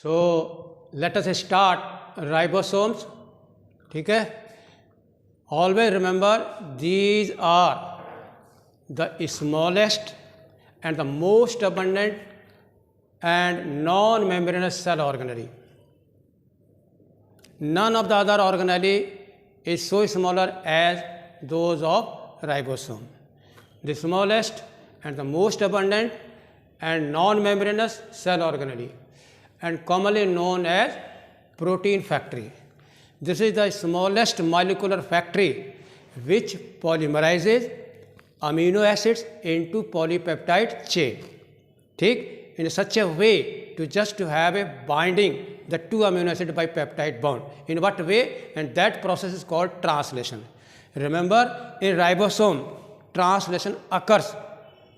So let us start ribosomes. ठीक है. Always remember these are the smallest and the most abundant and non-membranous cell organelle. None of the other organelle is so smaller as those of ribosome. The smallest and the most abundant and non-membranous cell organelle, and commonly known as protein factory. This is the smallest molecular factory which polymerizes amino acids into polypeptide chain. ठीक, in such a way to have a binding the two amino acid by peptide bond. In what way? And that process is called translation. Remember, in ribosome, translation occurs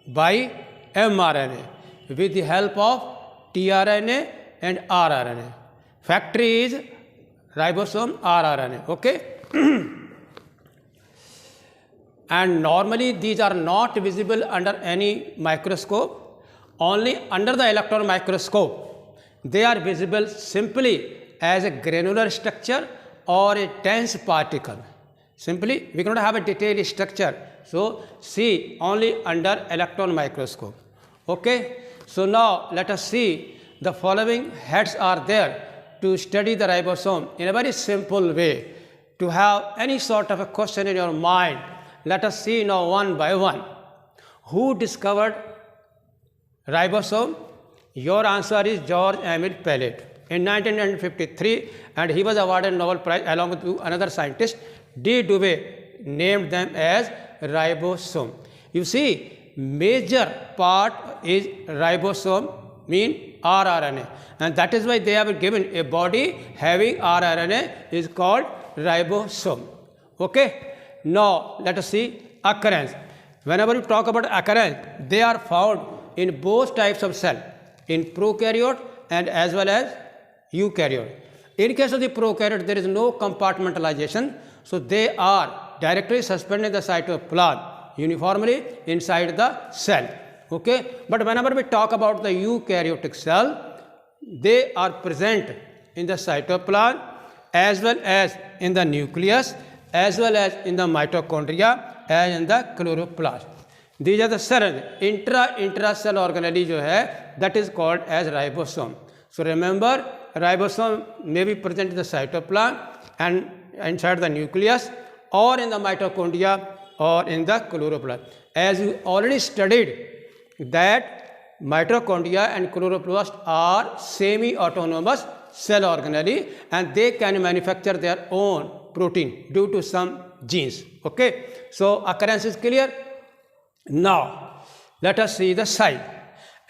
by mRNA with the help of tRNA and rRNA. Factory is ribosome rRNA. Okay. And normally these are not visible under any microscope, only under the electron microscope. They are visible simply as a granular structure or a dense particle. Simply, we cannot have a detailed structure. So, see only under electron microscope. Okay. So, now let us see the following heads are there to study the ribosome in a very simple way. To have any sort of a question in your mind, let us see now one by one. Who discovered ribosome? Your answer is George Emil Pellet in 1953, and he was awarded Nobel Prize along with another scientist. D. Dubé named them as ribosome. You see, major part is ribosome, mean rRNA, and that is why they have been given a body having rRNA is called ribosome. Okay. Now let us see occurrence. Whenever you talk about occurrence, they are found in both types of cell, in prokaryote and as well as eukaryote. In case of the prokaryote, there is no compartmentalization, so they are directly suspended in the cytoplasm uniformly inside the cell. Okay. But whenever we talk about the eukaryotic cell, they are present in the cytoplasm as well as in the nucleus, as well as in the mitochondria and in the chloroplast. These are the cells. Intra-cell organelle जो है, that is called as ribosome. So remember, ribosome may be present in the cytoplasm and inside the nucleus or in the mitochondria or in the chloroplast. As you already studied that mitochondria and chloroplast are semi-autonomous cell organelle and they can manufacture their own protein due to some genes. Okay. So occurrence is clear. Now let us see the size.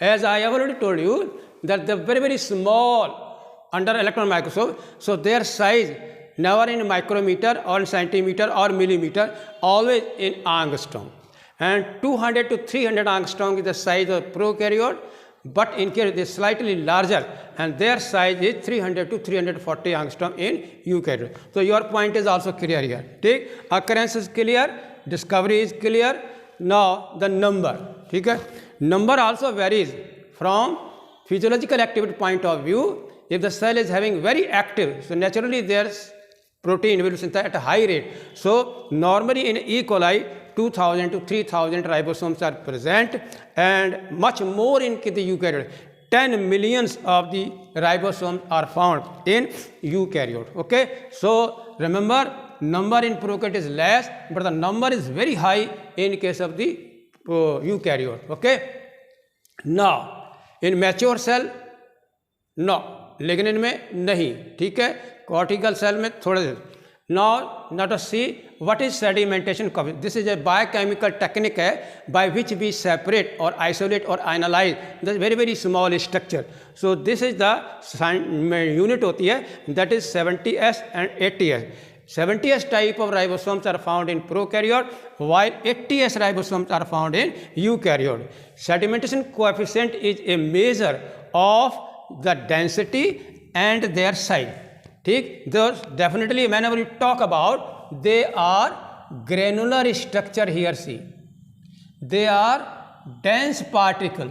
As I have already told you that they are very, very small under electron microscope. So their size never in micrometer or centimeter or millimeter, always in angstrom. And 200 to 300 angstrom is the size of prokaryote, but in case they are slightly larger and their size is 300 to 340 angstrom in eukaryote. So your point is also clear here. Take occurrence is clear, discovery is clear. Now the number. Okay? Number also varies from physiological activity point of view. If the cell is having very active, so naturally their protein will be synthesized at a high rate. So normally in E. coli 2000 to 3000 ribosomes are present, and much more in the eukaryote. 10 millions of the ribosomes are found in eukaryote. Okay. So remember, number in prokaryote is less, but the number is very high in case of the eukaryote. Okay. Now in mature cell, no, lignin में नहीं. ठीक है. Cortical cell में थोड़े. Now let us see what is sedimentation coefficient. This is a biochemical technique by which we separate or isolate or analyze the very, very small structure. So this is the unit होती है, that is 70S and 80S. 70S type of ribosomes are found in prokaryote, while 80S ribosomes are found in eukaryote. Sedimentation coefficient is a measure of the density and their size. ठीक. Those definitely whenever you talk about, they are granular structure here. See, they are dense particle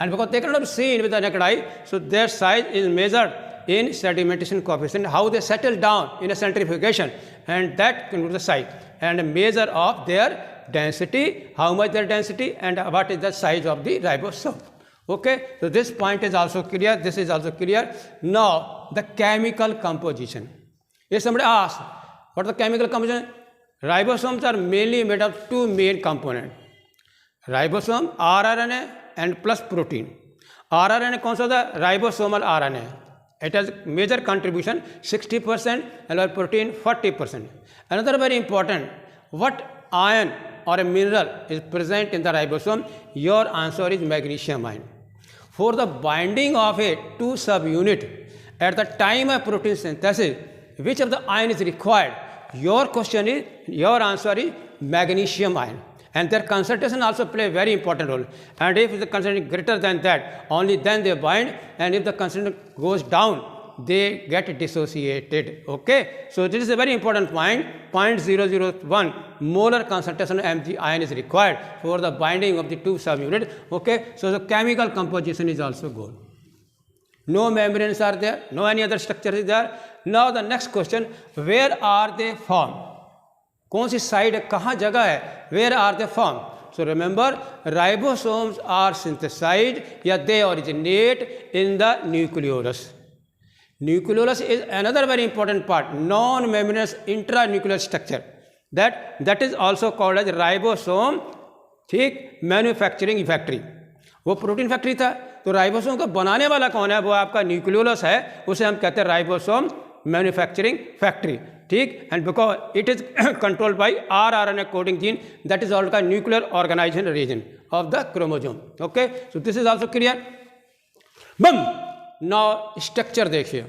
and because they cannot be seen with the naked eye, so their size is measured in sedimentation coefficient, how they settle down in a centrifugation, and that can be the size, and a measure of their density, how much their density, and what is the size of the ribosome. Okay, so this point is also clear, this is also clear. Now the chemical composition. If somebody asks, what is the chemical composition? Ribosomes are mainly made of two main components. Ribosome, rRNA and plus protein. rRNA कौन सा होता है? Ribosomal RNA. It has major contribution 60% and our protein 40%. Another very important, what ion or a mineral is present in the ribosome? Your answer is magnesium ion. For the binding of a 2 subunit at the time of protein synthesis, which of the ion is required? Your question is, your answer is magnesium ion. And their concentration also play a very important role. And if the concentration is greater than that, only then they bind. And if the concentration goes down, they get dissociated. Okay. So this is a very important point. 0.001 molar concentration of Mg ion is required for the binding of the 2 subunit. Okay. So the chemical composition is also good. No membranes are there. No any other structure is there. Now the next question, where are they formed? कौन सी side है, कहाँ जगह है? Where are they form? So remember, ribosomes are synthesized या they originate in the nucleolus. Nucleolus is another very important part, non membranous intranuclear structure, that is also called as ribosome. ठीक, manufacturing factory. वो protein factory था, तो ribosome को बनाने वाला कौन है? वो आपका न्यूक्लियोलस है, उसे हम कहते हैं राइबोसोम मैन्युफैक्चरिंग फैक्ट्री. ठीक, and because it is controlled by rRNA coding gene, that is called nuclear organization region of the chromosome. Okay, so this is also clear. Boom. Now structure देखिए.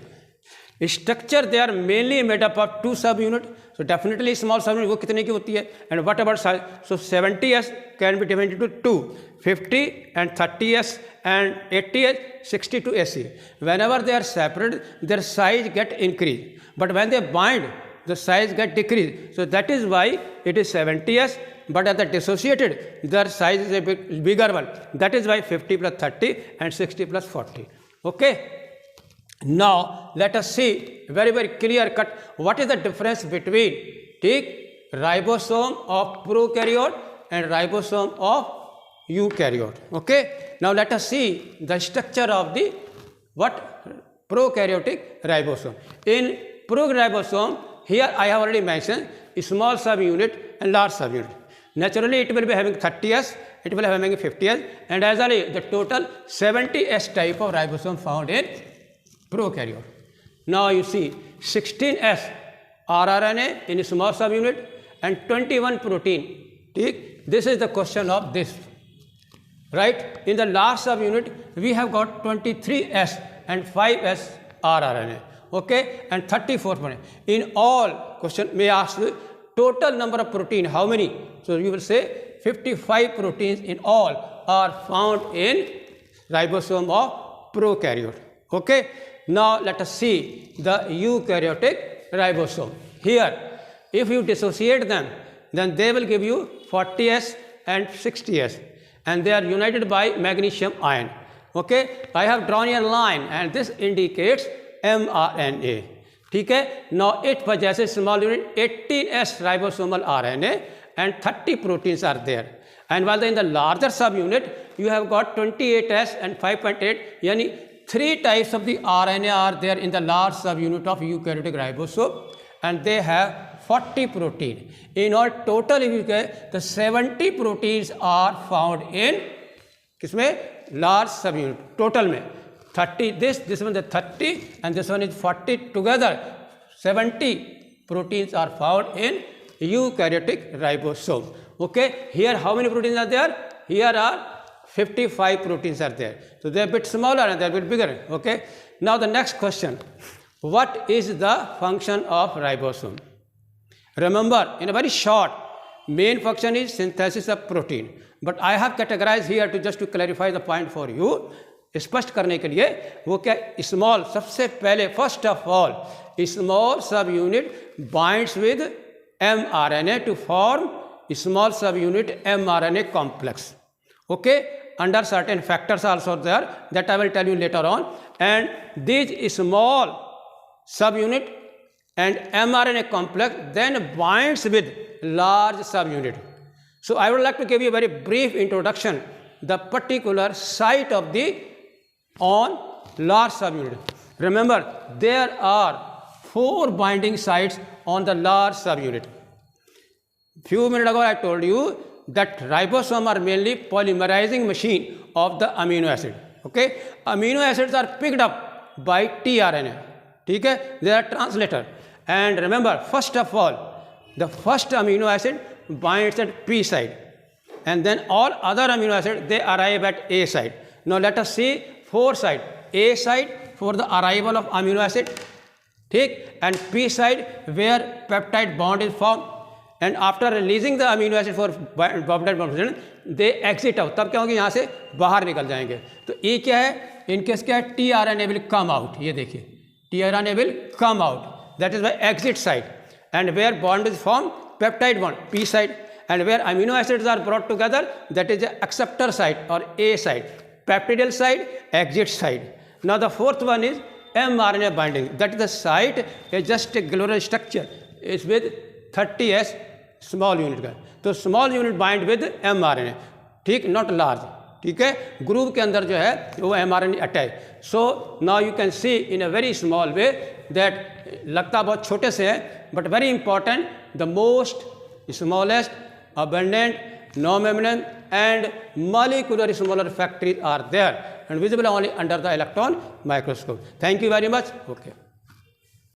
Structure they are mainly made up of 2 subunit. So definitely small subunit वो कितने की होती है? And what about size? So 70s can be divided into 2, 50 and 30s and 80s, 60 to 80. Whenever they are separated, their size get increased. But when they bind, the size get decreased. So that is why it is 70s, but at the dissociated, their size is a bit bigger one. That is why 50 plus 30 and 60 plus 40. Okay. Now let us see very, very clear cut what is the difference between ribosome of prokaryote and ribosome of eukaryote. Okay. Now let us see the structure of the prokaryotic ribosome. In proribosome, here I have already mentioned small subunit and large subunit. Naturally, it will be having 30s, it will be having 50s, and as the total 70s type of ribosome found in prokaryote. Now you see 16s rRNA in small subunit and 21 protein. This is the question of this. Right? In the large subunit, we have got 23s and 5s rRNA. Okay, and 34 protein. In all, question may ask you total number of protein, how many? So you will say 55 proteins in all are found in ribosome of prokaryote. Okay. Now let us see the eukaryotic ribosome. Here, if you dissociate them, then they will give you 40s and 60s, and they are united by magnesium ion. Okay, I have drawn a line, and this indicates mRNA. ठीक है. Now it possesses small unit 18s ribosomal RNA and 30 proteins are there. And while in the larger subunit, you have got 28s and 5.8, yani 3 types of the RNA are there in the large subunit of eukaryotic ribosome, and they have 40 protein. In all total, if you get the 70 proteins are found in किसमें? Large subunit. Total में 30, this one is 30 and this one is 40, together 70 proteins are found in eukaryotic ribosome. Okay, here how many proteins are there? Here are 55 proteins are there. So they are a bit smaller and they are a bit bigger. Okay, now the next question, what is the function of ribosome? Remember, in a very short, main function is synthesis of protein, but I have categorized here to just to clarify the point for you. स्पष्ट करने के लिए वो क्या, small, सबसे पहले first of all small सब unit binds with mRNA to form small subunit mRNA complex. Okay, under certain factors also there, that I will tell you later on. And these small subunit and mRNA complex then binds with large subunit. So I would like to give you a very brief introduction, the particular site of the on large subunit. Remember, there are 4 binding sites on the large subunit. Few minutes ago I told you that ribosome are mainly polymerizing machine of the amino acid. Okay, amino acids are picked up by tRNA. Okay, they are translator. And remember, first of all, the first amino acid binds at P site, and then all other amino acids they arrive at A site. Now let us see 4 site. A site for the arrival of amino acid, ठीक, and P site where peptide bond is formed, and after releasing the amino acid for peptide bond they exit out. तब क्या होगी, यहाँ से बाहर निकल जाएंगे. तो E क्या है, इनकेस क्या है, tRNA will come out. ये देखिए, tRNA will come out. That is by exit site, and where bond is formed, peptide bond, P site, and where amino acids are brought together, that is the acceptor site or A site. Peptidyl site, exit site. Now the fourth one is mRNA binding. That is the site is just a globular structure. It's with 30S small unit का. तो small unit bind with mRNA. ठीक, not large. ठीक है, group के अंदर जो है वो mRNA attach. So now you can see in a very small way that लगता बहुत छोटे से है, but very important, the most smallest, abundant, non-membrane and molecular smaller factories are there and visible only under the electron microscope. Thank you very much. Okay.